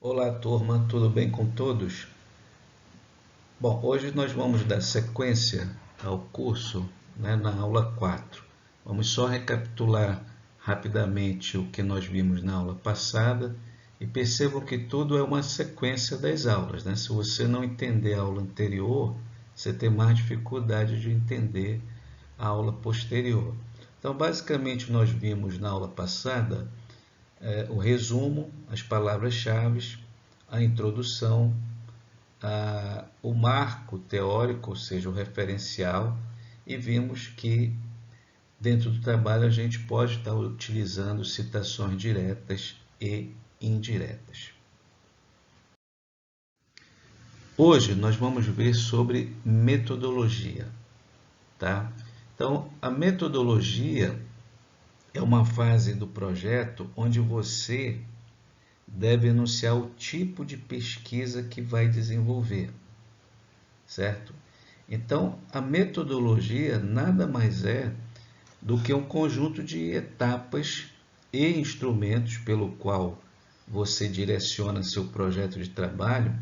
Olá, turma, tudo bem com todos? Bom, hoje nós vamos dar sequência ao curso, na aula 4. Vamos só recapitular rapidamente o que nós vimos na aula passada e percebam que tudo é uma sequência das aulas, Se você não entender a aula anterior, você tem mais dificuldade de entender a aula posterior. Então, basicamente, nós vimos na aula passada o resumo, as palavras-chave, a introdução, o marco teórico, ou seja, o referencial, e vimos que dentro do trabalho a gente pode estar utilizando citações diretas e indiretas. Hoje nós vamos ver sobre metodologia, tá? Então, a metodologia é uma fase do projeto onde você deve enunciar o tipo de pesquisa que vai desenvolver, certo? Então, a metodologia nada mais é do que um conjunto de etapas e instrumentos pelo qual você direciona seu projeto de trabalho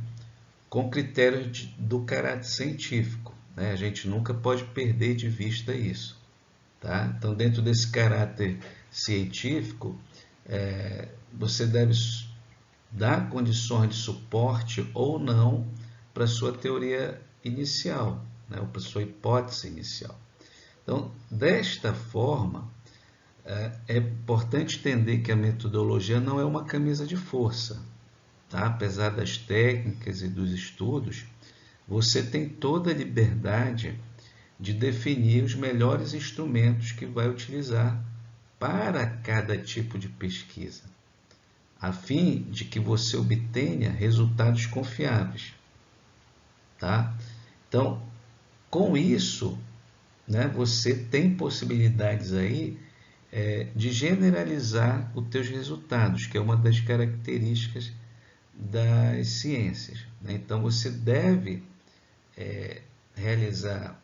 com critérios do caráter científico. A gente nunca pode perder de vista isso. Tá? Então, dentro desse caráter científico, você deve dar condições de suporte ou não para a sua teoria inicial, ou para a sua hipótese inicial. Então, desta forma, é importante entender que a metodologia não é uma camisa de força. Tá? Apesar das técnicas e dos estudos, você tem toda a liberdade de definir os melhores instrumentos que vai utilizar para cada tipo de pesquisa, a fim de que você obtenha resultados confiáveis. Tá? Então, com isso, você tem possibilidades aí de generalizar os teus resultados, que é uma das características das ciências. Então, você deve realizar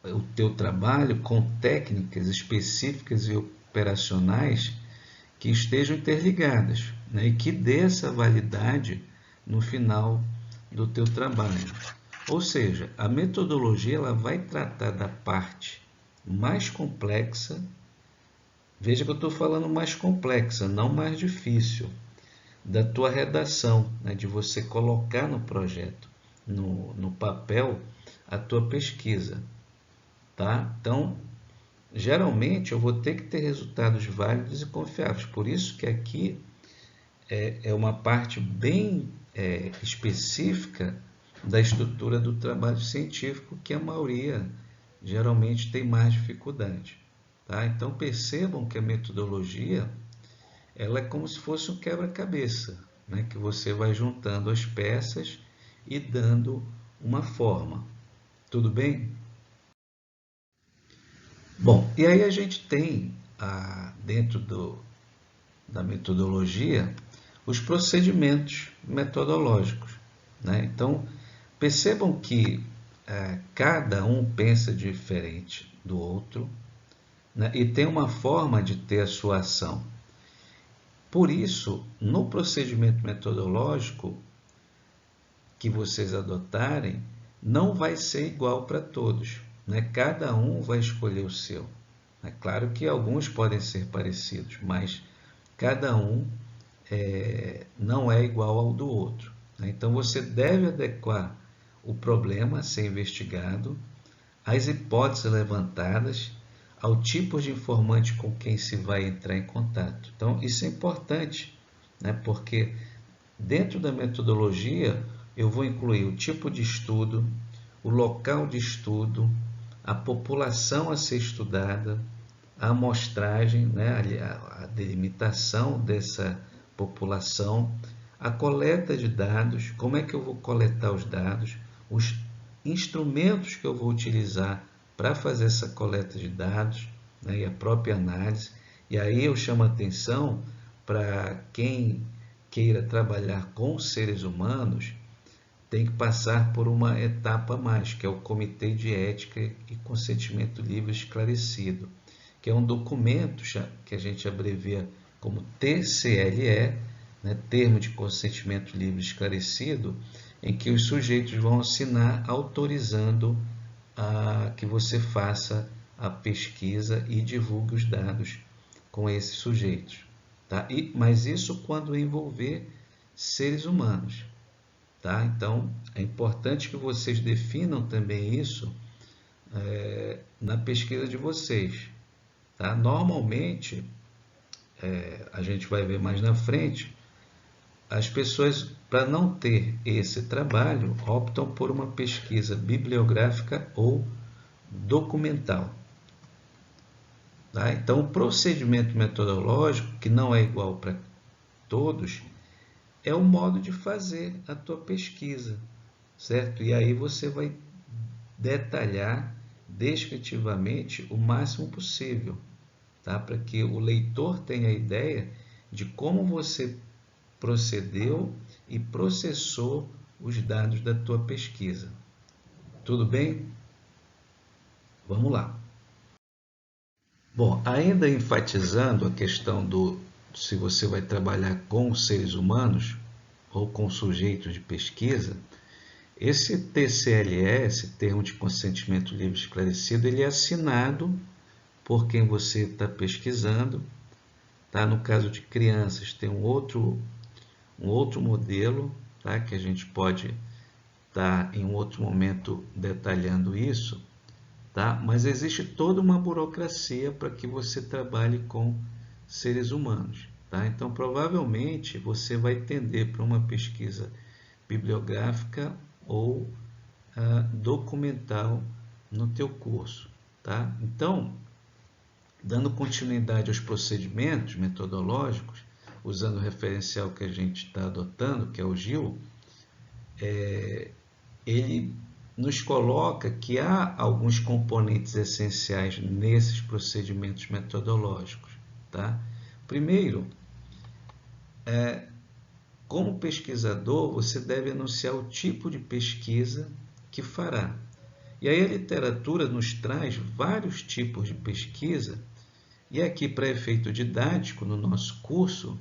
o teu trabalho com técnicas específicas e operacionais que estejam interligadas, e que dê essa validade no final do teu trabalho. Ou seja, a metodologia ela vai tratar da parte mais complexa. Veja que eu estou falando mais complexa, não mais difícil, da tua redação, de você colocar no projeto, no papel, a tua pesquisa. Tá? Então, geralmente eu vou ter que ter resultados válidos e confiáveis. Por isso que aqui é uma parte bem específica da estrutura do trabalho científico que a maioria geralmente tem mais dificuldade. Tá? Então percebam que a metodologia ela é como se fosse um quebra-cabeça, que você vai juntando as peças e dando uma forma. Tudo bem? Bom, e aí a gente tem dentro da metodologia os procedimentos metodológicos. Então, percebam que cada um pensa diferente do outro, e tem uma forma de ter a sua ação. Por isso, no procedimento metodológico que vocês adotarem, não vai ser igual para todos. Cada um vai escolher o seu. É claro que alguns podem ser parecidos, mas cada um não é igual ao do outro. Então, você deve adequar o problema a ser investigado, as hipóteses levantadas, ao tipo de informante com quem se vai entrar em contato. Então, isso é importante, porque dentro da metodologia eu vou incluir o tipo de estudo, o local de estudo, a população a ser estudada, a amostragem, a delimitação dessa população, a coleta de dados, como é que eu vou coletar os dados, os instrumentos que eu vou utilizar para fazer essa coleta de dados, e a própria análise. E aí eu chamo a atenção para quem queira trabalhar com seres humanos, tem que passar por uma etapa a mais, que é o Comitê de Ética e Consentimento Livre Esclarecido, que é um documento que a gente abrevia como TCLE, né, termo de consentimento livre esclarecido, em que os sujeitos vão assinar autorizando a que você faça a pesquisa e divulgue os dados com esses sujeitos. Tá? Mas isso quando envolver seres humanos. Tá? Então, é importante que vocês definam também isso na pesquisa de vocês. Tá? Normalmente, a gente vai ver mais na frente, as pessoas, para não ter esse trabalho, optam por uma pesquisa bibliográfica ou documental. Tá? Então, o procedimento metodológico, que não é igual para todos, é o modo de fazer a tua pesquisa, certo? E aí você vai detalhar descritivamente o máximo possível, tá? Para que o leitor tenha ideia de como você procedeu e processou os dados da tua pesquisa. Tudo bem? Vamos lá. Bom, ainda enfatizando a questão do se você vai trabalhar com seres humanos ou com sujeitos de pesquisa, esse TCLE, Termo de Consentimento Livre Esclarecido, ele é assinado por quem você está pesquisando. Tá? No caso de crianças, tem um outro modelo, tá? Que a gente pode estar em um outro momento detalhando isso. Tá? Mas existe toda uma burocracia para que você trabalhe com seres humanos. Tá? Então, provavelmente, você vai tender para uma pesquisa bibliográfica ou documental no teu curso. Tá? Então, dando continuidade aos procedimentos metodológicos, usando o referencial que a gente está adotando, que é o GIL, ele nos coloca que há alguns componentes essenciais nesses procedimentos metodológicos. Tá? Primeiro, como pesquisador, você deve anunciar o tipo de pesquisa que fará. E aí a literatura nos traz vários tipos de pesquisa, e aqui, para efeito didático, no nosso curso,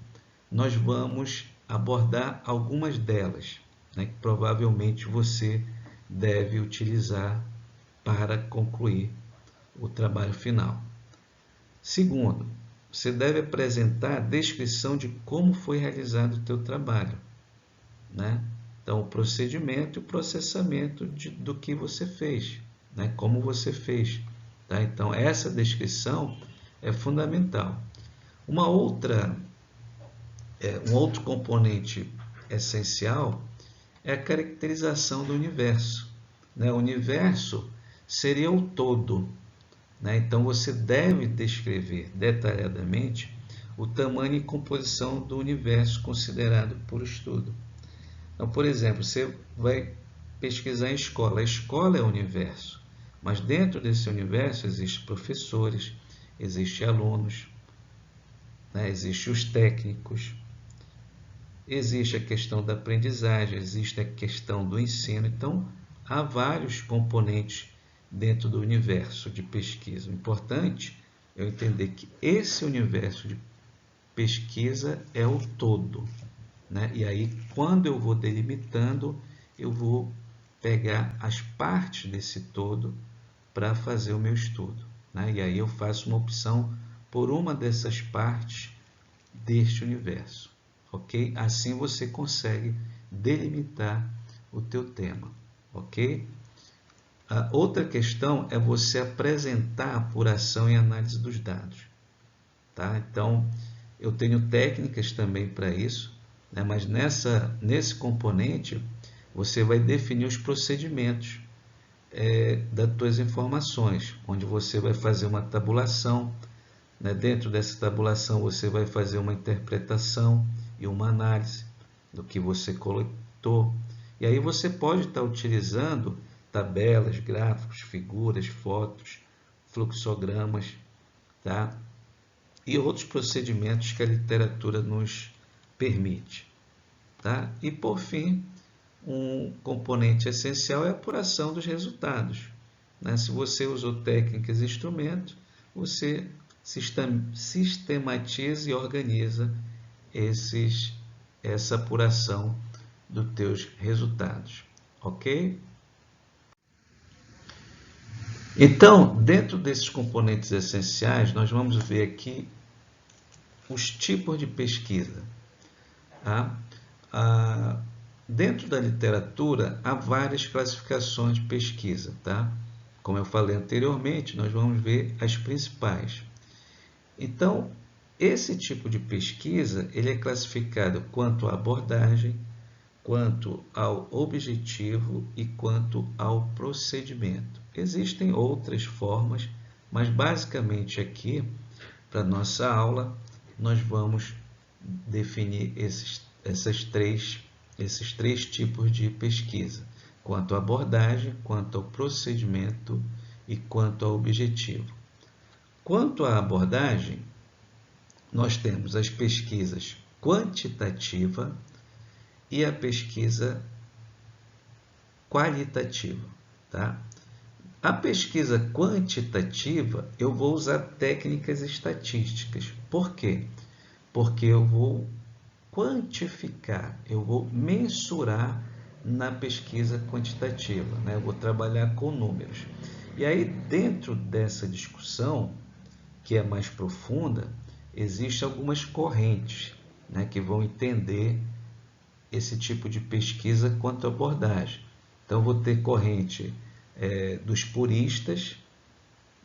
nós vamos abordar algumas delas, né, que provavelmente você deve utilizar para concluir o trabalho final. Segundo, você deve apresentar a descrição de como foi realizado o teu trabalho, né? Então, o procedimento e o processamento do que você fez, né? Como você fez. Tá? Então, essa descrição é fundamental. Um outro componente essencial é a caracterização do universo. Né? O universo seria o todo. Né? Então, você deve descrever detalhadamente o tamanho e composição do universo considerado por estudo. Então, por exemplo, você vai pesquisar em escola. A escola é o universo, mas dentro desse universo existem professores, existem alunos, né? Existem os técnicos, existe a questão da aprendizagem, existe a questão do ensino. Então, há vários componentes dentro do universo de pesquisa. O importante é eu entender que esse universo de pesquisa é o todo. Né? E aí, quando eu vou delimitando, eu vou pegar as partes desse todo para fazer o meu estudo. Né? E aí eu faço uma opção por uma dessas partes deste universo. Ok? Assim você consegue delimitar o teu tema. Ok? A outra questão é você apresentar a apuração e análise dos dados. Tá? Então, eu tenho técnicas também para isso, né? Mas nesse componente, você vai definir os procedimentos das tuas informações, onde você vai fazer uma tabulação, né? Dentro dessa tabulação, você vai fazer uma interpretação e uma análise do que você coletou. E aí você pode estar utilizando tabelas, gráficos, figuras, fotos, fluxogramas, tá? E outros procedimentos que a literatura nos permite. Tá? E, por fim, um componente essencial é a apuração dos resultados. Né? Se você usou técnicas e instrumentos, você sistematiza e organiza esses essa apuração dos teus resultados, ok? Então, dentro desses componentes essenciais, nós vamos ver aqui os tipos de pesquisa. Tá? Dentro da literatura, há várias classificações de pesquisa. Tá? Como eu falei anteriormente, nós vamos ver as principais. Então, esse tipo de pesquisa ele é classificado quanto à abordagem, quanto ao objetivo e quanto ao procedimento. Existem outras formas, mas basicamente aqui, para nossa aula, nós vamos definir esses três tipos de pesquisa, quanto à abordagem, quanto ao procedimento e quanto ao objetivo. Quanto à abordagem, nós temos as pesquisas quantitativa e a pesquisa qualitativa. Tá? A pesquisa quantitativa, eu vou usar técnicas estatísticas. Por quê? Porque eu vou quantificar, eu vou mensurar na pesquisa quantitativa, né? Eu vou trabalhar com números. E aí, dentro dessa discussão, que é mais profunda, existem algumas correntes, né, que vão entender esse tipo de pesquisa quanto à abordagem. Então, eu vou ter corrente dos puristas,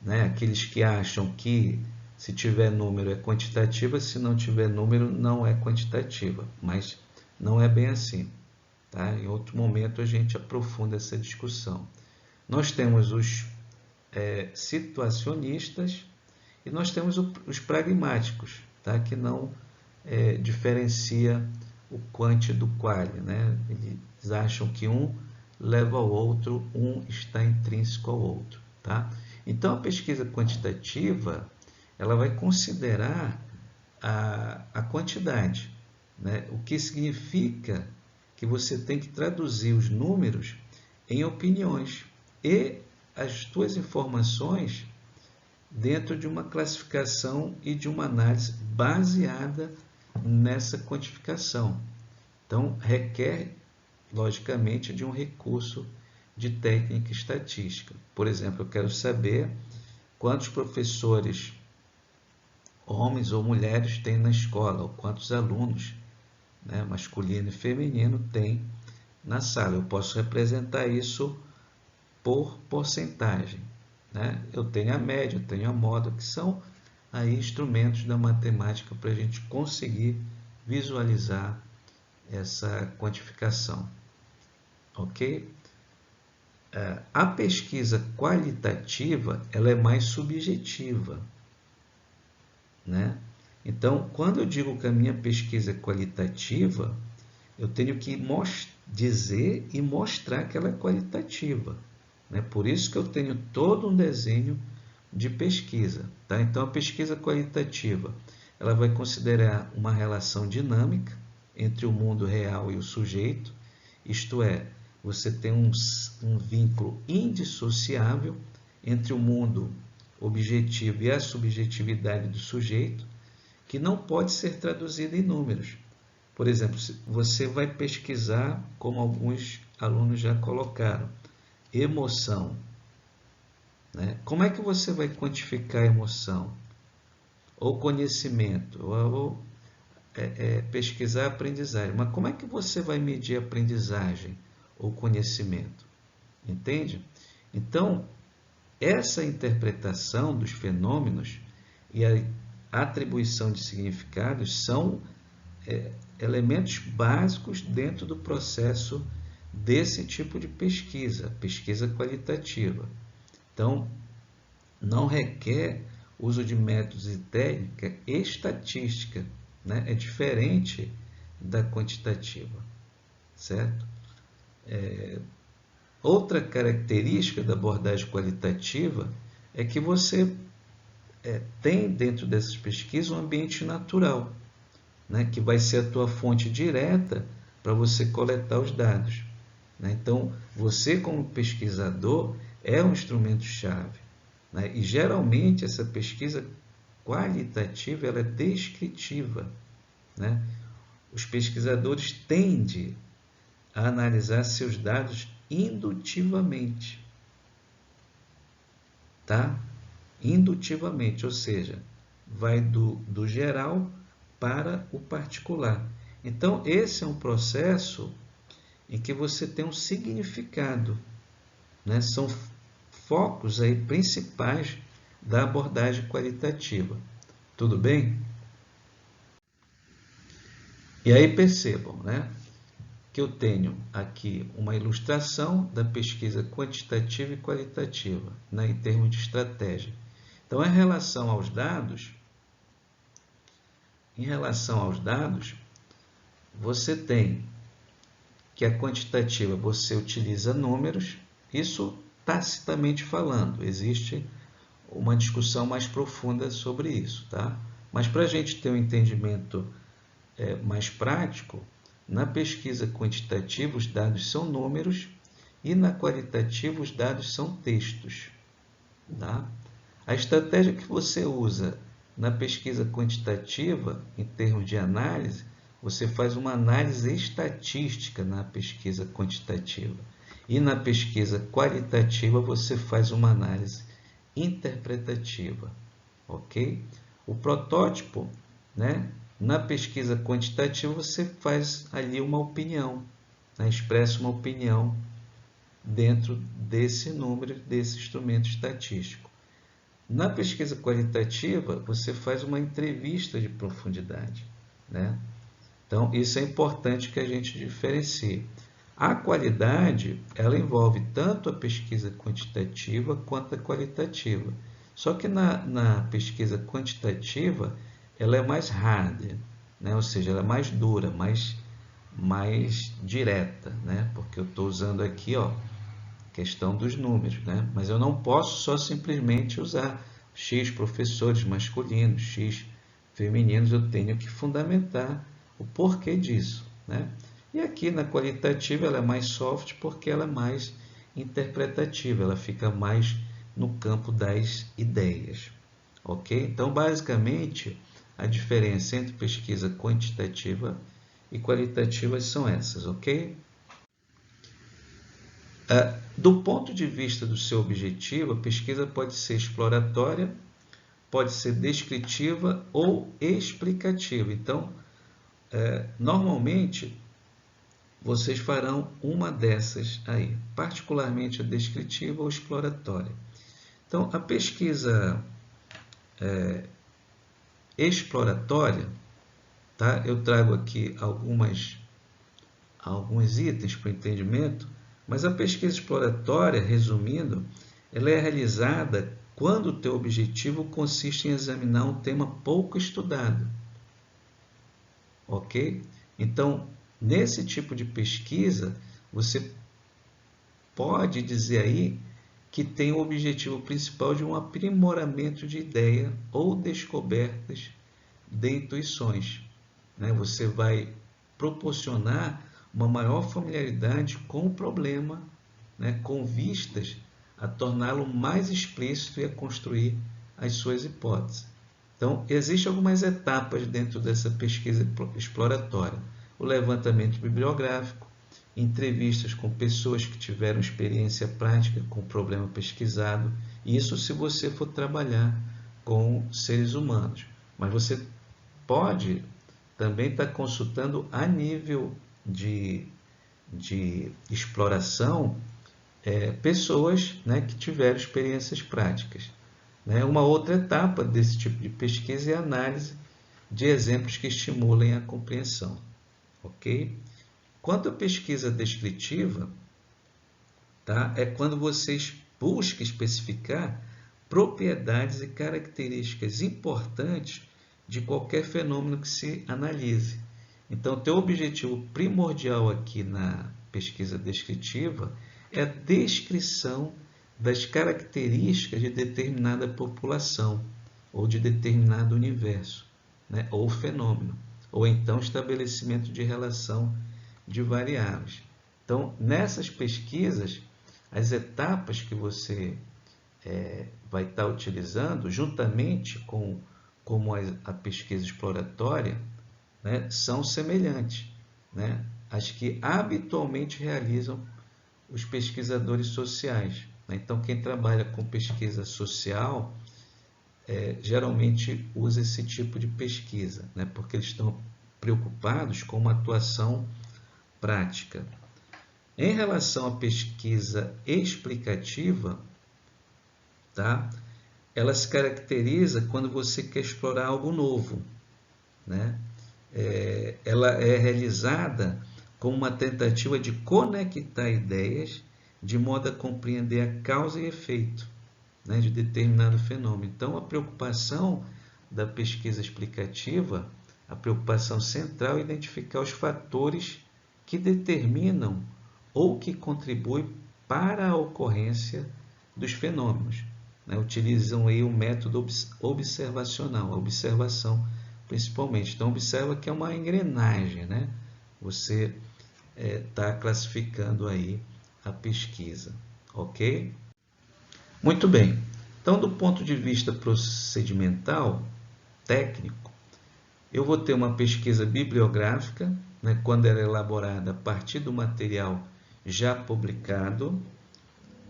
né, aqueles que acham que se tiver número é quantitativa, se não tiver número não é quantitativa, mas não é bem assim. Tá? Em outro momento a gente aprofunda essa discussão. Nós temos os situacionistas e nós temos os pragmáticos, tá? Que não diferencia o quant do quali, né? Eles acham que um leva ao outro, um está intrínseco ao outro. Tá? Então, a pesquisa quantitativa ela vai considerar a quantidade, né? O que significa que você tem que traduzir os números em opiniões e as tuas informações dentro de uma classificação e de uma análise baseada nessa quantificação. Então, requer, logicamente, de um recurso de técnica estatística. Por exemplo, eu quero saber quantos professores, homens ou mulheres, tem na escola, ou quantos alunos, né, masculino e feminino, tem na sala. Eu posso representar isso por porcentagem. Né? Eu tenho a média, eu tenho a moda, que são aí instrumentos da matemática para a gente conseguir visualizar essa quantificação. Ok? A pesquisa qualitativa ela é mais subjetiva. Né? Então, quando eu digo que a minha pesquisa é qualitativa, eu tenho que dizer e mostrar que ela é qualitativa. Né? Por isso que eu tenho todo um desenho de pesquisa. Tá? Então, a pesquisa qualitativa ela vai considerar uma relação dinâmica entre o mundo real e o sujeito, isto é, você tem um vínculo indissociável entre o mundo objetivo e a subjetividade do sujeito, que não pode ser traduzido em números. Por exemplo, você vai pesquisar, como alguns alunos já colocaram, emoção. Né? Como é que você vai quantificar a emoção? Ou conhecimento, ou pesquisar a aprendizagem. Mas como é que você vai medir a aprendizagem ou conhecimento? Entende? Então, essa interpretação dos fenômenos e a atribuição de significados são elementos básicos dentro do processo desse tipo de pesquisa, pesquisa qualitativa. Então, não requer uso de métodos e técnica estatística, né? É diferente da quantitativa, certo? Outra característica da abordagem qualitativa é que você tem dentro dessas pesquisas um ambiente natural, né? Que vai ser a tua fonte direta para você coletar os dados. Né? Então, você como pesquisador é um instrumento-chave. Né? E geralmente essa pesquisa qualitativa ela é descritiva. Né? os pesquisadores tendem a analisar seus dados indutivamente, tá? Indutivamente, ou seja, vai do geral para o particular. Então, esse é um processo em que você tem um significado, né? São focos aí principais da abordagem qualitativa. Tudo bem? E aí percebam, né, que eu tenho aqui uma ilustração da pesquisa quantitativa e qualitativa, né, em termos de estratégia. Então, em relação aos dados, você tem que a quantitativa você utiliza números, isso tacitamente falando, existe uma discussão mais profunda sobre isso, tá? Mas para a gente ter um entendimento mais prático, na pesquisa quantitativa os dados são números e na qualitativa os dados são textos, tá? A estratégia que você usa na pesquisa quantitativa, em termos de análise, você faz uma análise estatística na pesquisa quantitativa. E na pesquisa qualitativa, você faz uma análise interpretativa. Ok? O protótipo, né? Na pesquisa quantitativa, você faz ali uma opinião, né? Expressa uma opinião dentro desse número, desse instrumento estatístico. Na pesquisa qualitativa, você faz uma entrevista de profundidade, né? Então, isso é importante que a gente diferencie. A qualidade, ela envolve tanto a pesquisa quantitativa quanto a qualitativa. Só que na pesquisa quantitativa, ela é mais hard, né? Ou seja, ela é mais dura, mais direta, né? Porque eu estou usando aqui, ó, questão dos números, né? Mas eu não posso só simplesmente usar X professores masculinos, X femininos, eu tenho que fundamentar o porquê disso, né? E aqui na qualitativa ela é mais soft porque ela é mais interpretativa, ela fica mais no campo das ideias, ok? Então, basicamente, a diferença entre pesquisa quantitativa e qualitativa são essas, ok? Do ponto de vista do seu objetivo, a pesquisa pode ser exploratória, pode ser descritiva ou explicativa. Então, normalmente, vocês farão uma dessas aí, particularmente a descritiva ou exploratória. Então, a pesquisa exploratória, tá? Eu trago aqui alguns itens para o entendimento, mas a pesquisa exploratória, resumindo, ela é realizada quando o teu objetivo consiste em examinar um tema pouco estudado, ok? Então, nesse tipo de pesquisa, você pode dizer aí que tem o objetivo principal de um aprimoramento de ideia ou descobertas de intuições, né? Você vai proporcionar uma maior familiaridade com o problema, né? Com vistas a torná-lo mais explícito e a construir as suas hipóteses. Então, existem algumas etapas dentro dessa pesquisa exploratória. O levantamento bibliográfico, entrevistas com pessoas que tiveram experiência prática com o problema pesquisado, isso se você for trabalhar com seres humanos. Mas você pode também estar consultando a nível de exploração pessoas, né, que tiveram experiências práticas. Né? Uma outra etapa desse tipo de pesquisa é a análise de exemplos que estimulem a compreensão. Ok? Quanto à pesquisa descritiva, tá? É quando você busca especificar propriedades e características importantes de qualquer fenômeno que se analise. Então, teu objetivo primordial aqui na pesquisa descritiva é a descrição das características de determinada população ou de determinado universo, né? Ou fenômeno, ou então estabelecimento de relação de variáveis. Então, nessas pesquisas, as etapas que você vai estar utilizando, juntamente com como a pesquisa exploratória, né, são semelhantes, né, às que habitualmente realizam os pesquisadores sociais. Então, quem trabalha com pesquisa social geralmente usa esse tipo de pesquisa, né, porque eles estão preocupados com uma atuação prática. Em relação à pesquisa explicativa, tá? Ela se caracteriza quando você quer explorar algo novo, né? Ela é realizada como uma tentativa de conectar ideias de modo a compreender a causa e efeito, né, de determinado fenômeno. Então, a preocupação da pesquisa explicativa, a preocupação central é identificar os fatores que determinam ou que contribuem para a ocorrência dos fenômenos, né? Utilizam aí o método observacional, a observação principalmente. Então, observa que é uma engrenagem, né? Você está classificando aí a pesquisa, ok? Muito bem. Então, do ponto de vista procedimental, técnico, eu vou ter uma pesquisa bibliográfica, né, quando ela é elaborada a partir do material já publicado,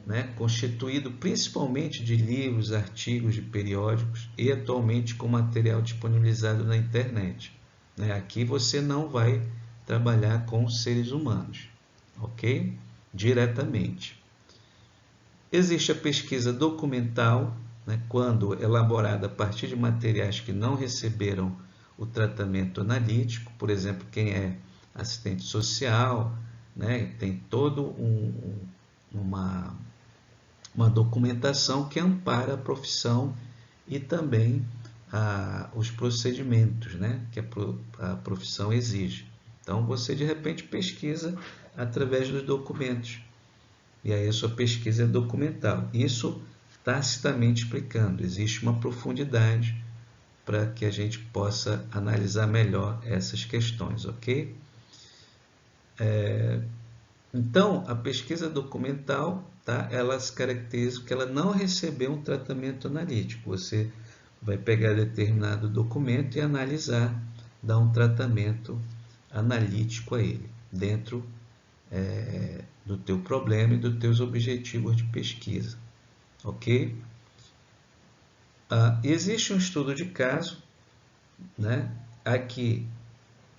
né, constituído principalmente de livros, artigos de periódicos e atualmente com material disponibilizado na internet, né? Aqui você não vai trabalhar com seres humanos, ok? Diretamente. Existe a pesquisa documental, né, quando elaborada a partir de materiais que não receberam o tratamento analítico, por exemplo, quem é assistente social, né, tem todo uma documentação que ampara a profissão e também os procedimentos, né, que a profissão exige. Então, você de repente pesquisa através dos documentos. E aí a sua pesquisa é documental. Isso tacitamente explicando, existe uma profundidade para que a gente possa analisar melhor essas questões, ok? Então, a pesquisa documental, tá, ela se caracteriza porque ela não recebeu um tratamento analítico. Você vai pegar determinado documento e analisar, dar um tratamento analítico a ele, dentro do teu problema e dos teus objetivos de pesquisa, ok? Existe um estudo de caso, né? Aqui,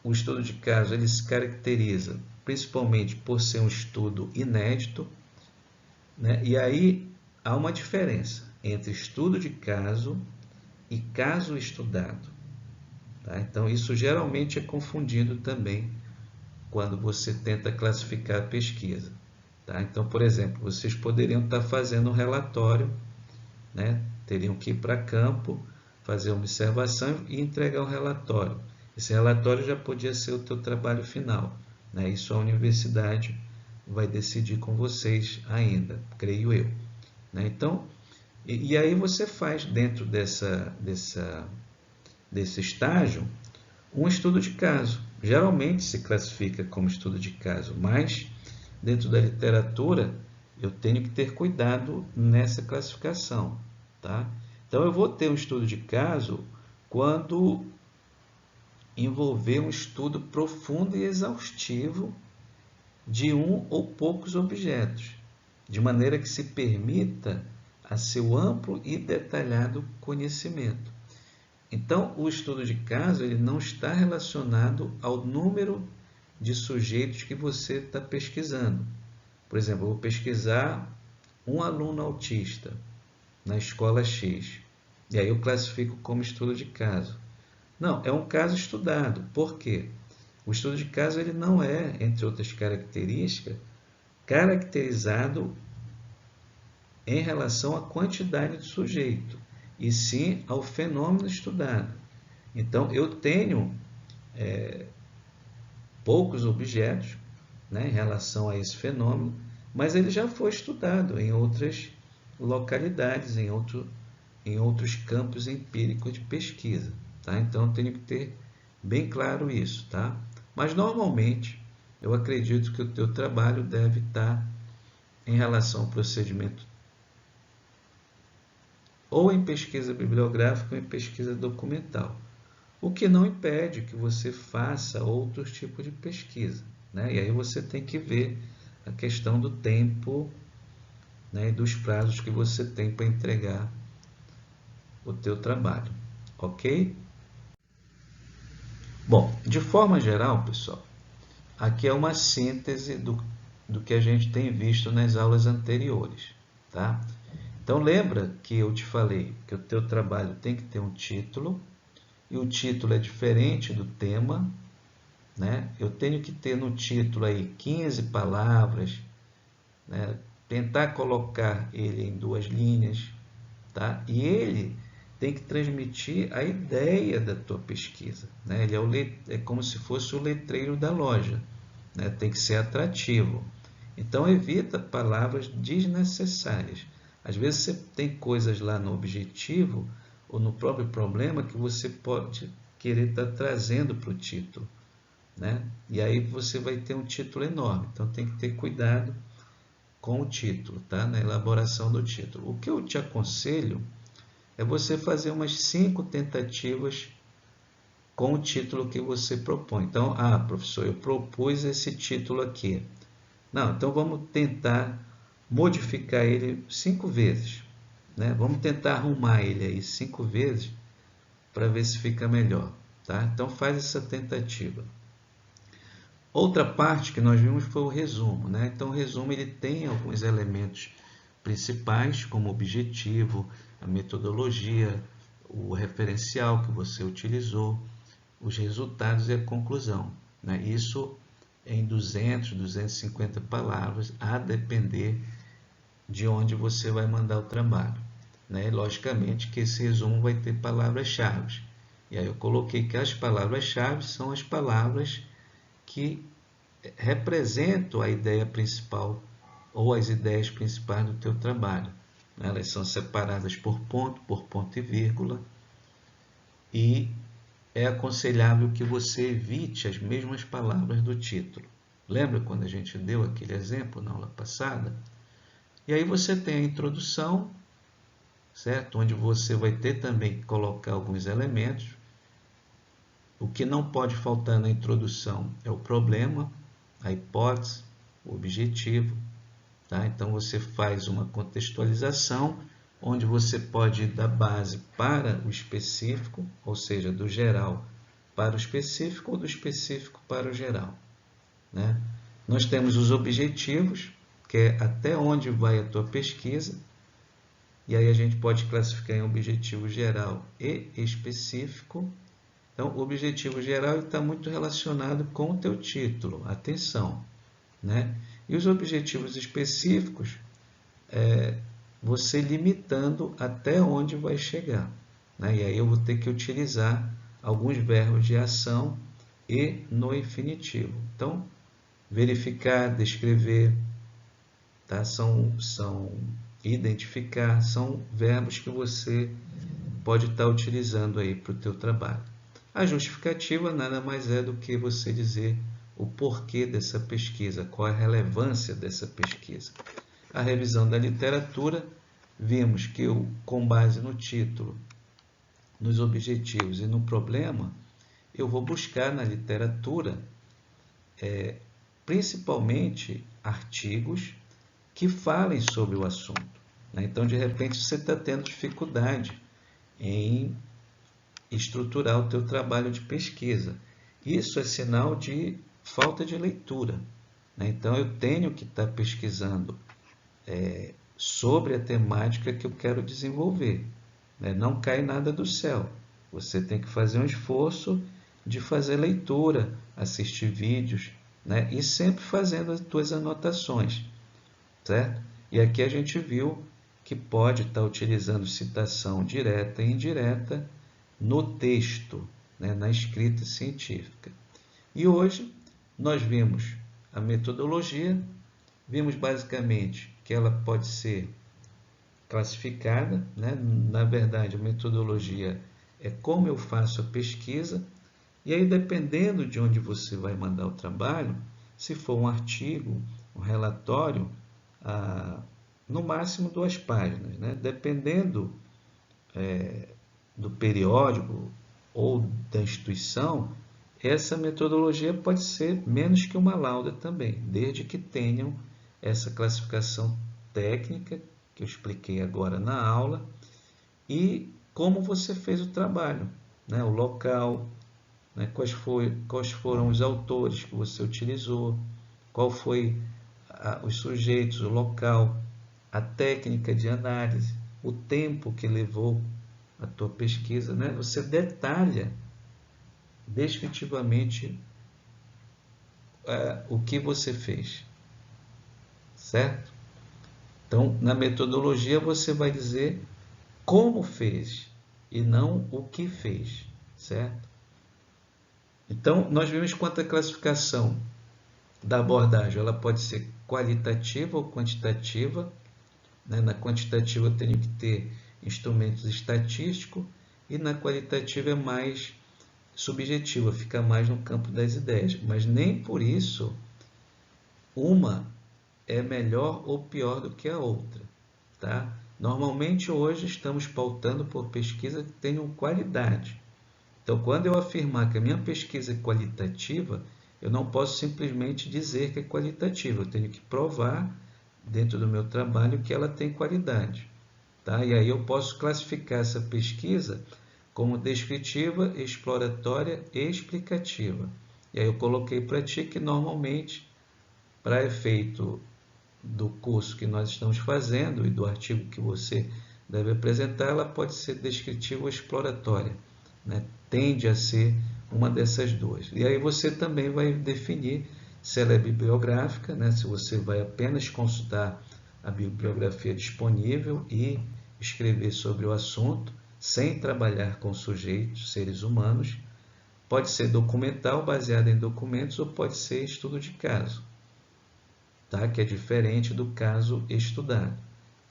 o estudo de caso ele se caracteriza principalmente por ser um estudo inédito, né? E aí há uma diferença entre estudo de caso e caso estudado, tá? Então, isso geralmente é confundido também quando você tenta classificar a pesquisa, tá? Então, por exemplo, vocês poderiam estar fazendo um relatório, né? Teriam que ir para campo, fazer uma observação e entregar o relatório. Esse relatório já podia ser o teu trabalho final, né? Isso a universidade vai decidir com vocês ainda, creio eu, né? Então, e aí você faz dentro desse estágio um estudo de caso. Geralmente se classifica como estudo de caso, mas dentro da literatura eu tenho que ter cuidado nessa classificação, tá? Então eu vou ter um estudo de caso quando envolver um estudo profundo e exaustivo de um ou poucos objetos, de maneira que se permita a seu amplo e detalhado conhecimento. Então, o estudo de caso ele não está relacionado ao número de sujeitos que você está pesquisando. Por exemplo, eu vou pesquisar um aluno autista na escola X, e aí eu classifico como estudo de caso. Não, é um caso estudado. Por quê? O estudo de caso ele não é, entre outras características, caracterizado em relação à quantidade de sujeito, e sim ao fenômeno estudado. Então, eu tenho poucos objetos, né, em relação a esse fenômeno, mas ele já foi estudado em outras localidades, em outros campos empíricos de pesquisa, tá? Então, eu tenho que ter bem claro isso, tá? Mas, normalmente, eu acredito que o teu trabalho deve estar em relação ao procedimento ou em pesquisa bibliográfica ou em pesquisa documental, o que não impede que você faça outros tipos de pesquisa, né? E aí você tem que ver a questão do tempo, né, e dos prazos que você tem para entregar o teu trabalho, ok? Bom, de forma geral, pessoal, aqui é uma síntese do que a gente tem visto nas aulas anteriores, tá? Então lembra que eu te falei que o teu trabalho tem que ter um título, e o título é diferente do tema, né? Eu tenho que ter no título aí 15 palavras, né? Tentar colocar ele em 2 linhas, tá? E ele tem que transmitir a ideia da tua pesquisa, né? Ele é como se fosse o letreiro da loja, né? Tem que ser atrativo. Então evita palavras desnecessárias. Às vezes você tem coisas lá no objetivo ou no próprio problema que você pode querer estar trazendo para o título, né? E aí você vai ter um título enorme. Então tem que ter cuidado com o título, tá? Na elaboração do título. O que eu te aconselho é você fazer umas 5 tentativas com o título que você propõe. Então, professor, eu propus esse título aqui. Não, então vamos tentar modificar ele 5 vezes, né? Vamos tentar arrumar ele aí 5 vezes para ver se fica melhor, tá? Então faz essa tentativa. Outra parte que nós vimos foi o resumo, né? Então o resumo ele tem alguns elementos principais, como o objetivo, a metodologia, o referencial que você utilizou, os resultados e a conclusão, né? Isso em 200, 250 palavras, a depender de onde você vai mandar o trabalho, né? Logicamente que esse resumo vai ter palavras-chave. E aí eu coloquei que as palavras-chave são as palavras que representam a ideia principal ou as ideias principais do teu trabalho. Elas são separadas por ponto e vírgula, e é aconselhável que você evite as mesmas palavras do título. Lembra quando a gente deu aquele exemplo na aula passada? E aí você tem a introdução, certo? Onde você vai ter também que colocar alguns elementos. O que não pode faltar na introdução é o problema, a hipótese, o objetivo, tá? Então você faz uma contextualização, onde você pode ir da base para o específico, ou seja, do geral para o específico ou do específico para o geral, né? Nós temos os objetivos, que é até onde vai a tua pesquisa, e aí a gente pode classificar em objetivo geral e específico. Então, o objetivo geral está muito relacionado com o teu título, atenção, né? E os objetivos específicos, você limitando até onde vai chegar, né? E aí eu vou ter que utilizar alguns verbos de ação e no infinitivo. Então, verificar, descrever, tá? São identificar, são verbos que você pode estar utilizando aí para o teu trabalho. A justificativa nada mais é do que você dizer o porquê dessa pesquisa, qual é a relevância dessa pesquisa. A revisão da literatura, vimos que eu, com base no título, nos objetivos e no problema, eu vou buscar na literatura principalmente artigos que falem sobre o assunto, né? Então, de repente, você está tendo dificuldade em estruturar o teu trabalho de pesquisa. Isso é sinal de falta de leitura, né? Então, eu tenho que estar pesquisando sobre a temática que eu quero desenvolver, né? Não cai nada do céu. Você tem que fazer um esforço de fazer leitura, assistir vídeos, né? E sempre fazendo as tuas anotações, certo? E aqui a gente viu que pode estar utilizando citação direta e indireta no texto, né? Na escrita científica. E hoje nós vimos a metodologia, vimos basicamente que ela pode ser classificada, né? Na verdade, a metodologia é como eu faço a pesquisa, e aí dependendo de onde você vai mandar o trabalho, se for um artigo, um relatório, no máximo 2 páginas, né? Dependendo do periódico ou da instituição, essa metodologia pode ser menos que uma lauda também, desde que tenham essa classificação técnica que eu expliquei agora na aula e como você fez o trabalho, né? O local, né? Quais foram os autores que você utilizou, qual foi os sujeitos, o local, a técnica de análise, o tempo que levou a tua pesquisa, né? Você detalha descritivamente o que você fez, certo? Então, na metodologia você vai dizer como fez e não o que fez, certo? Então, nós vimos quanto a classificação da abordagem, ela pode ser qualitativa ou quantitativa, né? Na quantitativa eu tenho que ter instrumentos estatísticos e na qualitativa é mais subjetiva, fica mais no campo das ideias, mas nem por isso uma é melhor ou pior do que a outra, tá? Normalmente hoje estamos pautando por pesquisa que tenham qualidade. Então, quando eu afirmar que a minha pesquisa é qualitativa, eu não posso simplesmente dizer que é qualitativa, eu tenho que provar dentro do meu trabalho que ela tem qualidade, tá? E aí eu posso classificar essa pesquisa como descritiva, exploratória e explicativa. E aí eu coloquei para ti que normalmente, para efeito do curso que nós estamos fazendo e do artigo que você deve apresentar, ela pode ser descritiva ou exploratória, né? Tende a ser uma dessas duas. E aí você também vai definir se ela é bibliográfica, né? Se você vai apenas consultar a bibliografia disponível e escrever sobre o assunto, sem trabalhar com sujeitos, seres humanos. Pode ser documental, baseado em documentos, ou pode ser estudo de caso, tá? Que é diferente do caso estudado.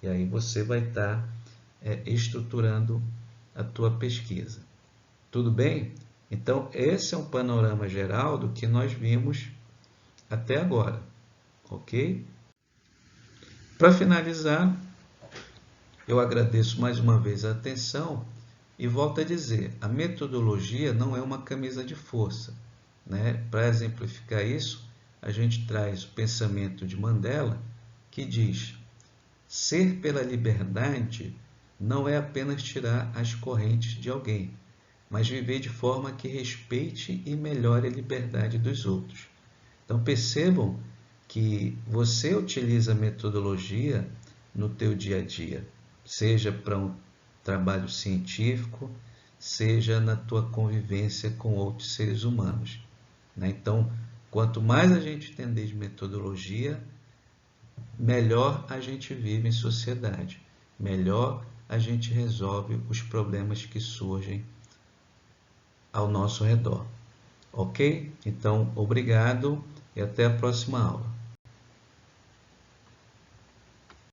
E aí você vai estar estruturando a tua pesquisa. Tudo bem? Então, esse é um panorama geral do que nós vimos até agora, ok? Para finalizar, eu agradeço mais uma vez a atenção e volto a dizer, a metodologia não é uma camisa de força, né? Para exemplificar isso, a gente traz o pensamento de Mandela, que diz: ser pela liberdade não é apenas tirar as correntes de alguém, mas viver de forma que respeite e melhore a liberdade dos outros. Então percebam que você utiliza a metodologia no teu dia a dia, seja para um trabalho científico, seja na tua convivência com outros seres humanos, né? Então, quanto mais a gente entender de metodologia, melhor a gente vive em sociedade, melhor a gente resolve os problemas que surgem ao nosso redor. Ok? Então, obrigado e até a próxima aula.